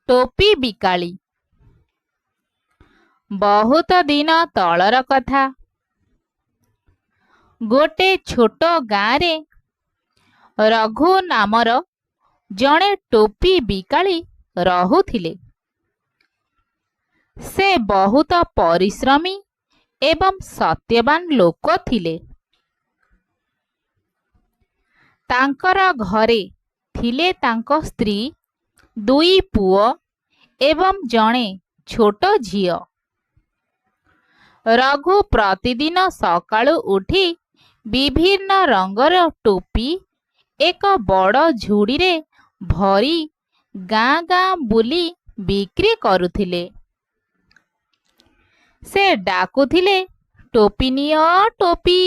ଟୋପି ବିକାଳି। ବହୁତ ଦିନ ତଳର କଥା। ଗୋଟେ ଛୋଟ ଗାଁରେ ରଘୁ ନାମର ଜଣେ ଟୋପି ବିକାଳି ରହୁଥିଲେ। ସେ ବହୁତ ପରିଶ୍ରମୀ ଏବଂ ସତ୍ୟବାନ ଲୋକ ଥିଲେ। ତାଙ୍କର ଘରେ ଥିଲେ ତାଙ୍କ ସ୍ତ୍ରୀ, ଦୁଇ ପୁଅ ଏବଂ ଜଣେ ଛୋଟ ଝିଅ। ରଘୁ ପ୍ରତିଦିନ ସକାଳୁ ଉଠି ବିଭିନ୍ନ ରଙ୍ଗର ଟୋପି ଏକ ବଡ଼ ଝୁଡ଼ିରେ ଭରି ଗାଁ ଗାଁ ବୁଲି ବିକ୍ରି କରୁଥିଲେ। ସେ ଡାକୁଥିଲେ, ଟୋପି ନିଅ ଟୋପି,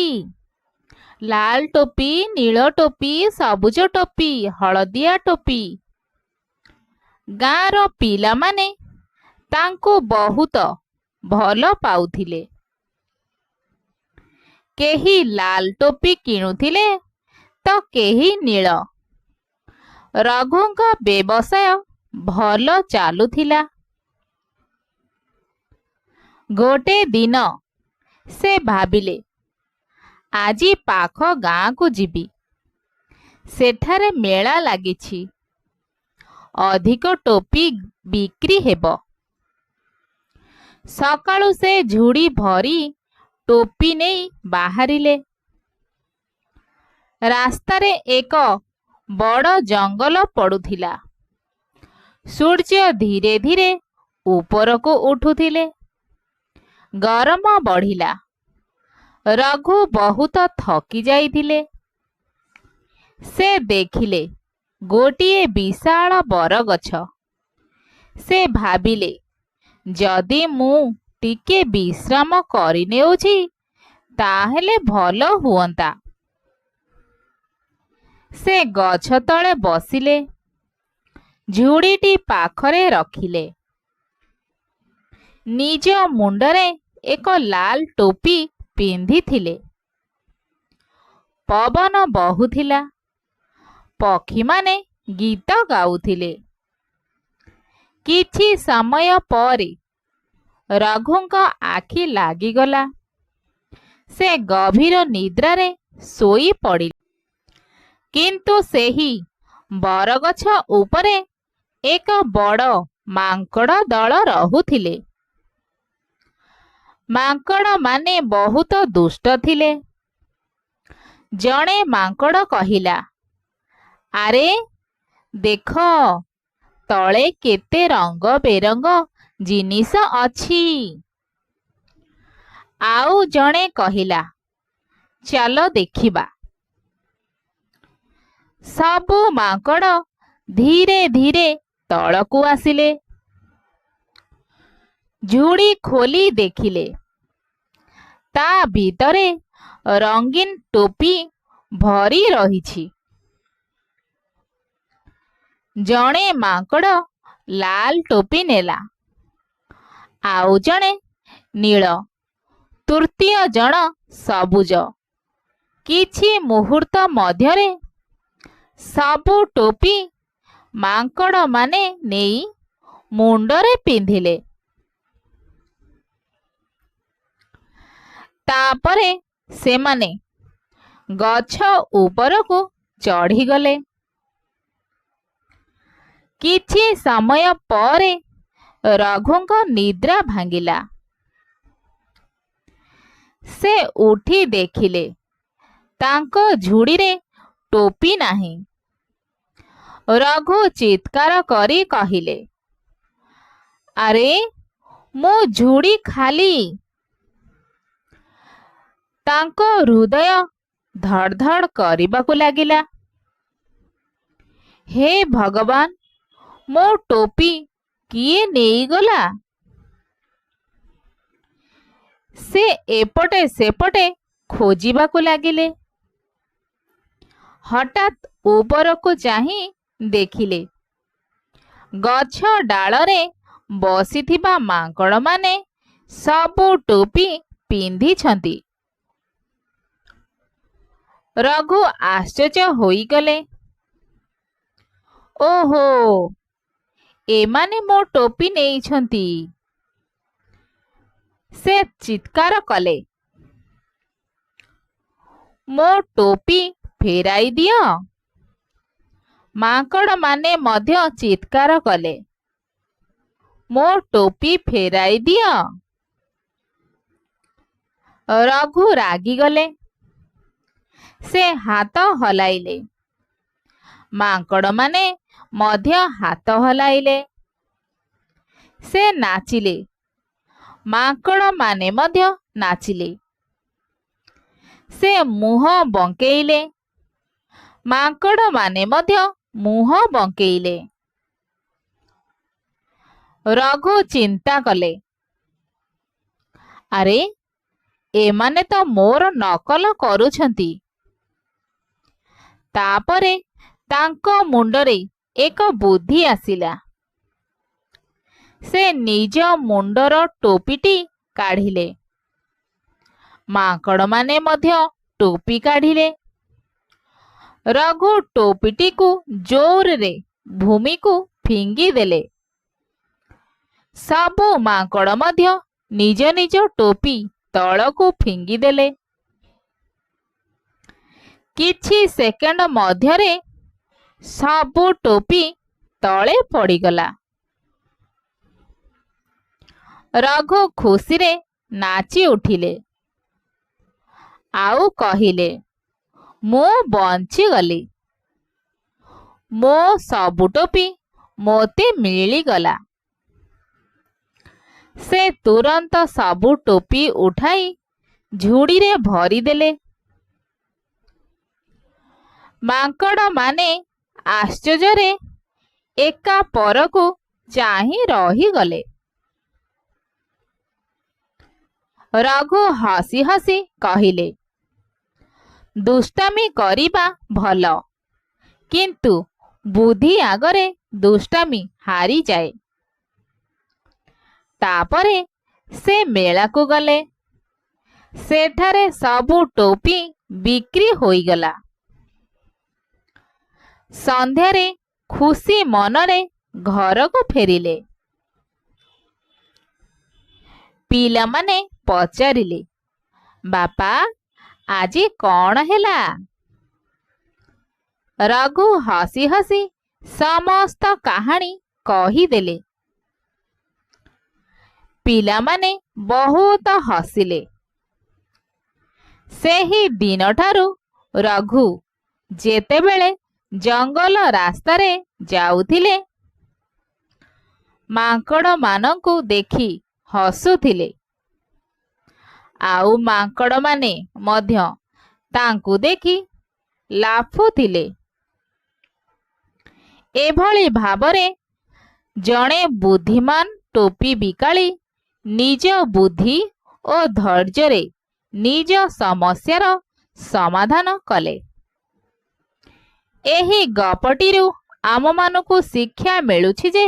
ଲାଲ ଟୋପି, ନୀଳ ଟୋପି, ସବୁଜ ଟୋପି, ହଳଦିଆ ଟୋପି। ଗାଁର ପିଲାମାନେ ତାଙ୍କୁ ବହୁତ ଭଲ ପାଉଥିଲେ। କେହି ଲାଲ ଟୋପି କିଣୁଥିଲେ ତ କେହି ନୀଳ। ରଘୁଙ୍କ ବ୍ୟବସାୟ ଭଲ ଚାଲୁଥିଲା। ଗୋଟେ ଦିନ ସେ ଭାବିଲେ, ଆଜି ପାଖ ଗାଁକୁ ଯିବି। ସେଠାରେ ମେଳା ଲାଗିଛି, ଅଧିକ ଟୋପି ବିକ୍ରି ହେବ। ସକାଳୁ ସେ ଝୁଡ଼ି ଭରି ଟୋପି ନେଇ ବାହାରିଲେ। ରାସ୍ତାରେ ଏକ ବଡ଼ ଜଙ୍ଗଲ ପଡ଼ୁଥିଲା। ସୂର୍ଯ୍ୟ ଧୀରେ ଧୀରେ ଉପରକୁ ଉଠୁଥିଲେ। ଗରମ ବଢ଼ିଲା। ରଘୁ ବହୁତ ଥକି ଯାଇଥିଲେ। ସେ ଦେଖିଲେ ଗୋଟିଏ ବିଶାଳ ବରଗଛ। ସେ ଭାବିଲେ, ଯଦି ମୁଁ ଟିକେ ବିଶ୍ରାମ କରିନେଉଛି ତାହେଲେ ଭଲ ହୁଅନ୍ତା। ସେ ଗଛ ତଳେ ବସିଲେ, ଝୁଡ଼ିଟି ପାଖରେ ରଖିଲେ। ନିଜ ମୁଣ୍ଡରେ ଏକ ଲାଲ ଟୋପି ପିନ୍ଧିଥିଲେ। ପବନ ବହୁଥିଲା। ପକ୍ଷୀମାନେ ଗୀତ ଗାଉଥିଲେ। କିଛି ସମୟ ପରେ ରଘୁଙ୍କ ଆଖି ଲାଗିଗଲା। ସେ ଗଭୀର ନିଦ୍ରାରେ ଶୋଇ ପଡ଼ିଲେ। କିନ୍ତୁ ସେହି ବରଗଛ ଉପରେ ଏକ ବଡ଼ ମାଙ୍କଡ଼ ଦଳ ରହୁଥିଲେ। ମାଙ୍କଡ଼ମାନେ ବହୁତ ଦୁଷ୍ଟ ଥିଲେ। ଜଣେ ମାଙ୍କଡ଼ କହିଲା, ଆରେ ଦେଖ, ତଳେ କେତେ ରଙ୍ଗ ବେରଙ୍ଗ ଜିନିଷ ଅଛି। ଆଉ ଜଣେ କହିଲା, ଚାଲ ଦେଖିବା। ସବୁ ମାଙ୍କଡ଼ ଧୀରେ ଧୀରେ ତଳକୁ ଆସିଲେ। ଝୁଡ଼ି ଖୋଲି ଦେଖିଲେ, ତା ଭିତରେ ରଙ୍ଗୀନ ଟୋପି ଭରି ରହିଛି। ଜଣେ ମାଙ୍କଡ଼ ଲାଲ ଟୋପି ନେଲା, ଆଉ ଜଣେ ନୀଳ, ତୃତୀୟ ଜଣ ସବୁଜ। କିଛି ମୁହୂର୍ତ୍ତ ମଧ୍ୟରେ ସବୁ ଟୋପି ମାଙ୍କଡ଼ମାନେ ନେଇ ମୁଣ୍ଡରେ ପିନ୍ଧିଲେ। ତାପରେ ସେମାନେ ଗଛ ଉପରକୁ ଚଢ଼ିଗଲେ। କିଛି ସମୟ ପରେ ରଘୁଙ୍କ ନିଦ୍ରା ଭାଙ୍ଗିଲା। ସେ ଉଠି ଦେଖିଲେ, ତାଙ୍କ ଝୁଡ଼ିରେ ଟୋପି ନାହିଁ। ରଘୁ ଚିତ୍କାର କରି କହିଲେ, ଆରେ ମୋ ଝୁଡ଼ି ଖାଲି। ତାଙ୍କ ହୃଦୟ ଧଡ଼ ଧଡ଼ କରିବାକୁ ଲାଗିଲା। ହେ ଭଗବାନ, ମୋ ଟୋପି କିଏ ନେଇଗଲା? ସେ ଏପଟେ ସେପଟେ ଖୋଜିବାକୁ ଲାଗିଲେ। ହଠାତ୍ ଉପରକୁ ଚାହିଁ ଦେଖିଲେ, ଗଛ ଡାଳରେ ବସିଥିବା ମାଙ୍କଡ଼ମାନେ ସବୁ ଟୋପି ପିନ୍ଧିଛନ୍ତି। ରଘୁ ଆଶ୍ଚର୍ଯ୍ୟ ହୋଇଗଲେ। ଓହୋ, ଏମାନେ ମୋ ଟୋପି ନେଇଛନ୍ତି। ସେ ଚିତ୍କାର କଲେ, ମୋ ଟୋପି ଫେରାଇ ଦିଅ। ମାଙ୍କଡ଼ମାନେ ମଧ୍ୟ ଚିତ୍କାର କଲେ, ମୋ ଟୋପି ଫେରାଇ ଦିଅ। ରଘୁ ରାଗିଗଲେ। ସେ ହାତ ହଲାଇଲେ। ମାଙ୍କଡ଼ମାନେ ମଧ୍ୟ ହାତ ହଲାଇଲେ। ସେ ନାଚିଲେ। ମାଙ୍କଡ଼ମାନେ ମଧ୍ୟ ନାଚିଲେ। ସେ ମୁହଁ ବଙ୍କେଇଲେ। ମାଙ୍କଡ଼ମାନେ ମଧ୍ୟ ମୁହଁ ବଙ୍କେଇଲେ। ରଘୁ ଚିନ୍ତା କଲେ, ଆରେ ଏମାନେ ତ ମୋର ନକଲ କରୁଛନ୍ତି। ତାପରେ ତାଙ୍କ ମୁଣ୍ଡରେ ଏକ ବୁଦ୍ଧି ଆସିଲା। ସେ ନିଜ ମୁଣ୍ଡର ଟୋପିଟି କାଢ଼ିଲେ। ମାଙ୍କଡ଼ମାନେ ମଧ୍ୟ ଟୋପି କାଢ଼ିଲେ। ରଘୁ ଟୋପିଟିକୁ ଜୋରରେ ଭୂମିକୁ ଫିଙ୍ଗିଦେଲେ। ସବୁ ମାଙ୍କଡ଼ ମଧ୍ୟ ନିଜ ନିଜ ଟୋପି ତଳକୁ ଫିଙ୍ଗିଦେଲେ। କିଛି ସେକେଣ୍ଡ ମଧ୍ୟରେ ସବୁ ଟୋପି ତଳେ ପଡ଼ିଗଲା। ରଘୁ ଖୁସିରେ ନାଚି ଉଠିଲେ। ଆଉ କହିଲେ, ମୁଁ ବଞ୍ଚିଗଲି। ମୋ ସବୁ ଟୋପି ମୋତେ ମିଳିଗଲା। ସେ ତୁରନ୍ତ ସବୁ ଟୋପି ଉଠାଇ ଝୁଡ଼ିରେ ଭରିଦେଲେ। ମାଙ୍କଡ଼ମାନେ ଆଶ୍ଚର୍ଯ୍ୟରେ ଏକା ପରକୁ ଚାହିଁ ରହିଗଲେ। ରଘୁ ହସି ହସି କହିଲେ, ଦୁଷ୍ଟାମି କରିବା ଭଲ, କିନ୍ତୁ ବୁଦ୍ଧି ଆଗରେ ଦୁଷ୍ଟାମି ହାରିଯାଏ। ତାପରେ ସେ ମେଳାକୁ ଗଲେ। ସେଠାରେ ସବୁ ଟୋପି ବିକ୍ରି ହୋଇଗଲା। ସନ୍ଧ୍ୟାରେ ଖୁସି ମନରେ ଘରକୁ ଫେରିଲେ। ପିଲାମାନେ ପଚାରିଲେ, ବାପା, ଆଜି କ'ଣ ହେଲା? ରଘୁ ହସି ହସି ସମସ୍ତ କାହାଣୀ କହିଦେଲେ। ପିଲାମାନେ ବହୁତ ହସିଲେ। ସେହି ଦିନଠାରୁ ରଘୁ ଯେତେବେଳେ ଜଙ୍ଗଲ ରାସ୍ତାରେ ଯାଉଥିଲେ, ମାଙ୍କଡ଼ମାନଙ୍କୁ ଦେଖି ହସୁଥିଲେ। ଆଉ ମାଙ୍କଡ଼ମାନେ ମଧ୍ୟ ତାଙ୍କୁ ଦେଖି ଲାଫୁଥିଲେ। ଏଭଳି ଭାବରେ ଜଣେ ବୁଦ୍ଧିମାନ ଟୋପି ବିକାଳି ନିଜ ବୁଦ୍ଧି ଓ ଧୈର୍ଯ୍ୟରେ ନିଜ ସମସ୍ୟାର ସମାଧାନ କଲେ। ଏହି ଗପଟିରୁ ଆମମାନଙ୍କୁ ଶିକ୍ଷା ମିଳୁଛି ଯେ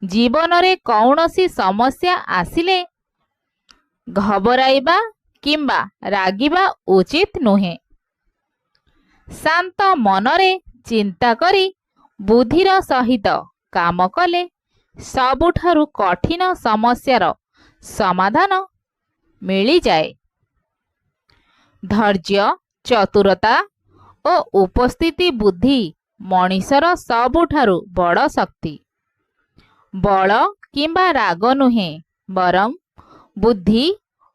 ଜୀବନରେ କୌଣସି ସମସ୍ୟା ଆସିଲେ ଘବରାଇବା କିମ୍ବା ରାଗିବା ଉଚିତ ନୁହେଁ। ଶାନ୍ତ ମନରେ ଚିନ୍ତା କରି ବୁଦ୍ଧିର ସହିତ କାମ କଲେ ସବୁଠାରୁ କଠିନ ସମସ୍ୟାର ସମାଧାନ ମିଳିଯାଏ। ଧୈର୍ଯ୍ୟ, ଚତୁରତା ଓ ଉପସ୍ଥିତି ବୁଦ୍ଧି ମଣିଷର ସବୁଠାରୁ ବଡ଼ ଶକ୍ତି। ବଳ କିମ୍ବା ରାଗ ନୁହେଁ, ବରଂ ବୁଦ୍ଧି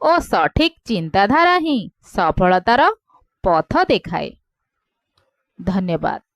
ଓ ସଠିକ୍ ଚିନ୍ତାଧାରା ହିଁ ସଫଳତାର ପଥ ଦେଖାଏ। ଧନ୍ୟବାଦ।